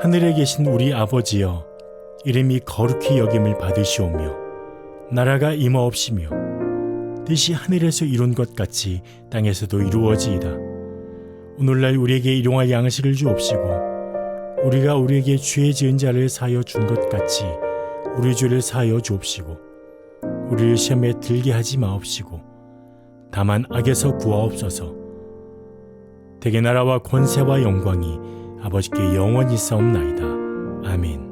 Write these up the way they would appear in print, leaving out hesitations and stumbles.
하늘에 계신 우리 아버지여, 이름이 거룩히 여김을 받으시오며 나라가 임하옵시며 뜻이 하늘에서 이룬 것 같이 땅에서도 이루어지이다. 오늘날 우리에게 일용할 양식을 주옵시고 우리가 우리에게 죄 지은 자를 사하여 준 것 같이 우리 죄를 사하여 주옵시고 우리를 시험에 들게 하지 마옵시고 다만 악에서 구하옵소서. 대개 나라와 권세와 영광이 아버지께 영원히 있사옵나이다. 아멘.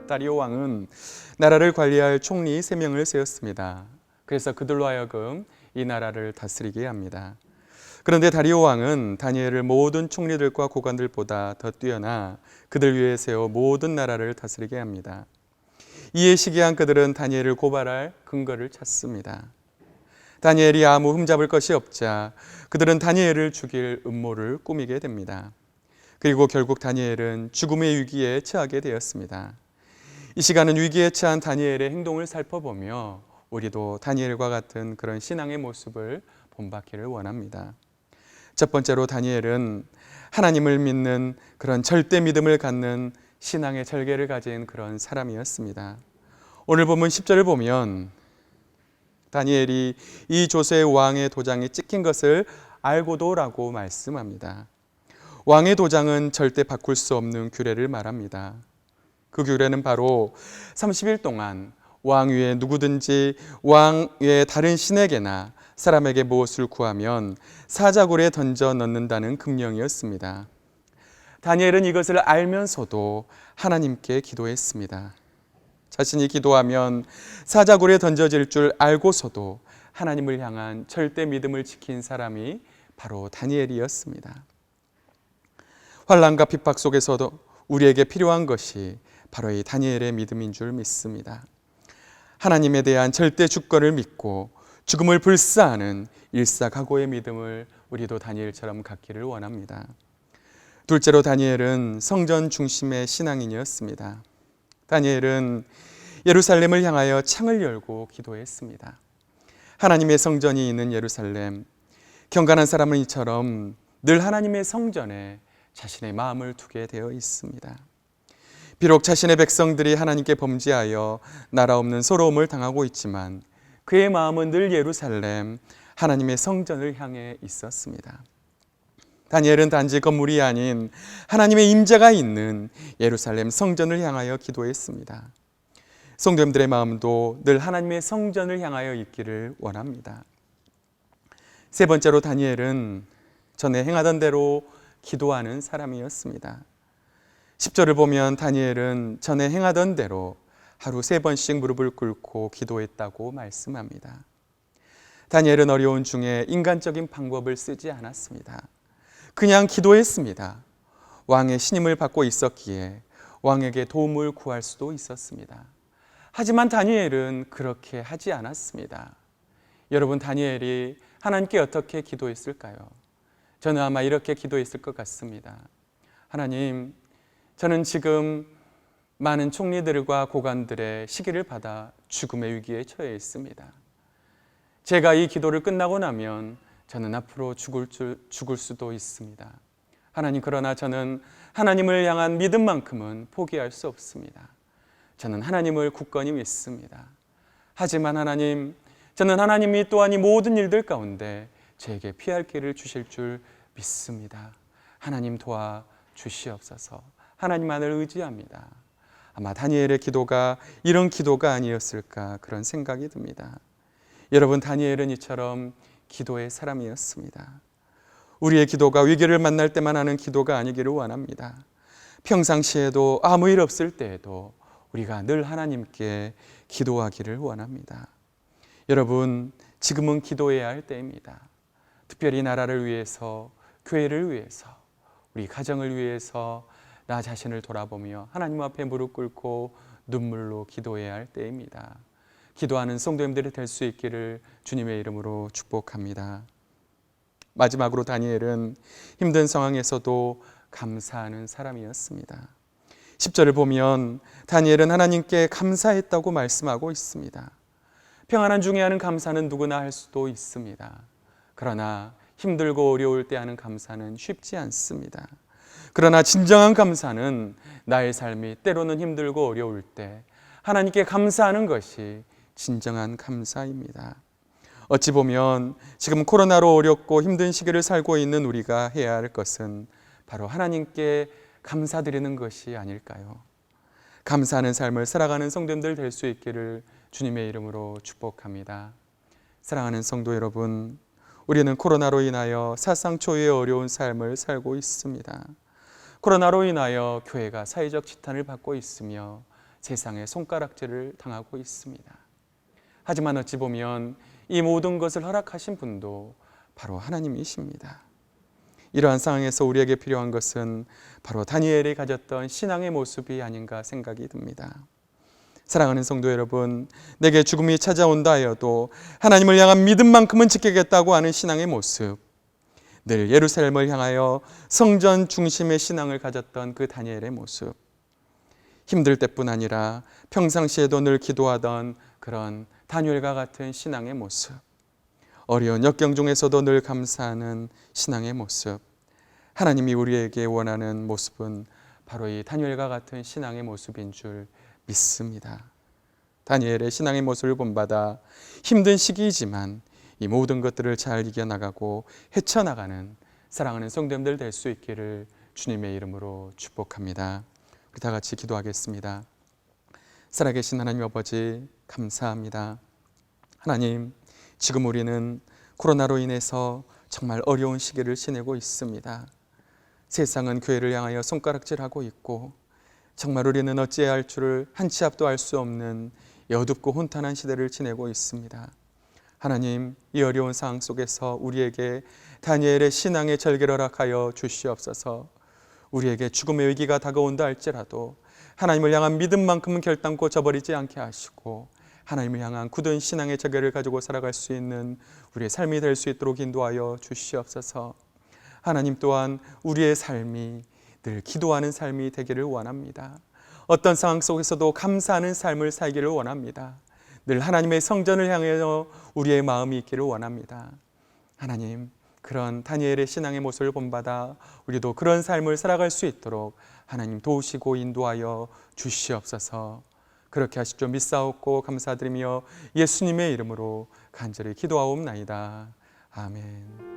다리오 왕은 나라를 관리할 총리 3명을 세웠습니다. 그래서 그들로 하여금 이 나라를 다스리게 합니다. 그런데 다리오 왕은 다니엘을 모든 총리들과 고관들보다 더 뛰어나 그들 위에 세워 모든 나라를 다스리게 합니다. 이에 시기한 그들은 다니엘을 고발할 근거를 찾습니다. 다니엘이 아무 흠잡을 것이 없자 그들은 다니엘을 죽일 음모를 꾸미게 됩니다. 그리고 결국 다니엘은 죽음의 위기에 처하게 되었습니다. 이 시간은 위기에 처한 다니엘의 행동을 살펴보며 우리도 다니엘과 같은 그런 신앙의 모습을 본받기를 원합니다. 첫 번째로 다니엘은 하나님을 믿는 그런 절대 믿음을 갖는 신앙의 절개를 가진 그런 사람이었습니다. 오늘 본문 10절을 보면 다니엘이 이 조세 왕의 도장이 찍힌 것을 알고도라고 말씀합니다. 왕의 도장은 절대 바꿀 수 없는 규례를 말합니다. 그 규례는 바로 30일 동안 왕 위에 누구든지 왕 위에 다른 신에게나 사람에게 무엇을 구하면 사자굴에 던져 넣는다는 금령이었습니다. 다니엘은 이것을 알면서도 하나님께 기도했습니다. 자신이 기도하면 사자굴에 던져질 줄 알고서도 하나님을 향한 절대 믿음을 지킨 사람이 바로 다니엘이었습니다. 환난과 핍박 속에서도 우리에게 필요한 것이 바로 이 다니엘의 믿음인 줄 믿습니다. 하나님에 대한 절대 주권을 믿고 죽음을 불사하는 일사각오의 믿음을 우리도 다니엘처럼 갖기를 원합니다. 둘째로 다니엘은 성전 중심의 신앙인이었습니다. 다니엘은 예루살렘을 향하여 창을 열고 기도했습니다. 하나님의 성전이 있는 예루살렘, 경건한 사람은 이처럼 늘 하나님의 성전에 자신의 마음을 두게 되어 있습니다. 비록 자신의 백성들이 하나님께 범죄하여 나라 없는 소로움을 당하고 있지만 그의 마음은 늘 예루살렘, 하나님의 성전을 향해 있었습니다. 다니엘은 단지 건물이 아닌 하나님의 임재가 있는 예루살렘 성전을 향하여 기도했습니다. 성도님들의 마음도 늘 하나님의 성전을 향하여 있기를 원합니다. 세 번째로 다니엘은 전에 행하던 대로 기도하는 사람이었습니다. 10절을 보면 다니엘은 전에 행하던 대로 하루 3번씩 무릎을 꿇고 기도했다고 말씀합니다. 다니엘은 어려운 중에 인간적인 방법을 쓰지 않았습니다. 그냥 기도했습니다. 왕의 신임을 받고 있었기에 왕에게 도움을 구할 수도 있었습니다. 하지만 다니엘은 그렇게 하지 않았습니다. 여러분, 다니엘이 하나님께 어떻게 기도했을까요? 저는 아마 이렇게 기도했을 것 같습니다. 하나님, 저는 지금 많은 총리들과 고관들의 시기를 받아 죽음의 위기에 처해 있습니다. 제가 이 기도를 끝나고 나면 저는 앞으로 죽을 수도 있습니다. 하나님, 그러나 저는 하나님을 향한 믿음만큼은 포기할 수 없습니다. 저는 하나님을 굳건히 믿습니다. 하지만 하나님, 저는 하나님이 또한 이 모든 일들 가운데 저에게 피할 길을 주실 줄 믿습니다. 하나님 도와주시옵소서. 하나님만을 의지합니다. 아마 다니엘의 기도가 이런 기도가 아니었을까 그런 생각이 듭니다. 여러분, 다니엘은 이처럼 기도의 사람이었습니다. 우리의 기도가 위기를 만날 때만 하는 기도가 아니기를 원합니다. 평상시에도 아무 일 없을 때에도 우리가 늘 하나님께 기도하기를 원합니다. 여러분, 지금은 기도해야 할 때입니다. 특별히 나라를 위해서, 교회를 위해서, 우리 가정을 위해서 나 자신을 돌아보며 하나님 앞에 무릎 꿇고 눈물로 기도해야 할 때입니다. 기도하는 성도님들이 될 수 있기를 주님의 이름으로 축복합니다. 마지막으로 다니엘은 힘든 상황에서도 감사하는 사람이었습니다. 10절을 보면 다니엘은 하나님께 감사했다고 말씀하고 있습니다. 평안한 중에 하는 감사는 누구나 할 수도 있습니다. 그러나 힘들고 어려울 때 하는 감사는 쉽지 않습니다. 그러나 진정한 감사는 나의 삶이 때로는 힘들고 어려울 때 하나님께 감사하는 것이 진정한 감사입니다. 어찌 보면 지금 코로나로 어렵고 힘든 시기를 살고 있는 우리가 해야 할 것은 바로 하나님께 감사드리는 것이 아닐까요? 감사하는 삶을 살아가는 성도들 될 수 있기를 주님의 이름으로 축복합니다. 사랑하는 성도 여러분, 우리는 코로나로 인하여 사상 초유의 어려운 삶을 살고 있습니다. 코로나로 인하여 교회가 사회적 지탄을 받고 있으며 세상에 손가락질을 당하고 있습니다. 하지만 어찌 보면 이 모든 것을 허락하신 분도 바로 하나님이십니다. 이러한 상황에서 우리에게 필요한 것은 바로 다니엘이 가졌던 신앙의 모습이 아닌가 생각이 듭니다. 사랑하는 성도 여러분, 내게 죽음이 찾아온다 하여도 하나님을 향한 믿음만큼은 지키겠다고 하는 신앙의 모습, 늘 예루살렘을 향하여 성전 중심의 신앙을 가졌던 그 다니엘의 모습, 힘들 때뿐 아니라 평상시에도 늘 기도하던 그런 다니엘과 같은 신앙의 모습, 어려운 역경 중에서도 늘 감사하는 신앙의 모습, 하나님이 우리에게 원하는 모습은 바로 이 다니엘과 같은 신앙의 모습인 줄 믿습니다. 다니엘의 신앙의 모습을 본받아 힘든 시기이지만 이 모든 것들을 잘 이겨나가고 헤쳐나가는 사랑하는 성도님들 될 수 있기를 주님의 이름으로 축복합니다. 우리 다 같이 기도하겠습니다. 살아계신 하나님 아버지, 감사합니다. 하나님, 지금 우리는 코로나로 인해서 정말 어려운 시기를 지내고 있습니다. 세상은 교회를 향하여 손가락질하고 있고 정말 우리는 어찌해야 할 줄을 한 치 앞도 알 수 없는 어둡고 혼돈한 시대를 지내고 있습니다. 하나님, 이 어려운 상황 속에서 우리에게 다니엘의 신앙의 절개를 허락하여 주시옵소서. 우리에게 죽음의 위기가 다가온다 할지라도 하나님을 향한 믿음만큼은 결단코 저버리지 않게 하시고 하나님을 향한 굳은 신앙의 절개를 가지고 살아갈 수 있는 우리의 삶이 될 수 있도록 인도하여 주시옵소서. 하나님 또한 우리의 삶이 늘 기도하는 삶이 되기를 원합니다. 어떤 상황 속에서도 감사하는 삶을 살기를 원합니다. 늘 하나님의 성전을 향하여 우리의 마음이 있기를 원합니다. 하나님, 그런 다니엘의 신앙의 모습을 본받아 우리도 그런 삶을 살아갈 수 있도록 하나님 도우시고 인도하여 주시옵소서. 그렇게 하실 줄 믿사옵고 감사드리며 예수님의 이름으로 간절히 기도하옵나이다. 아멘.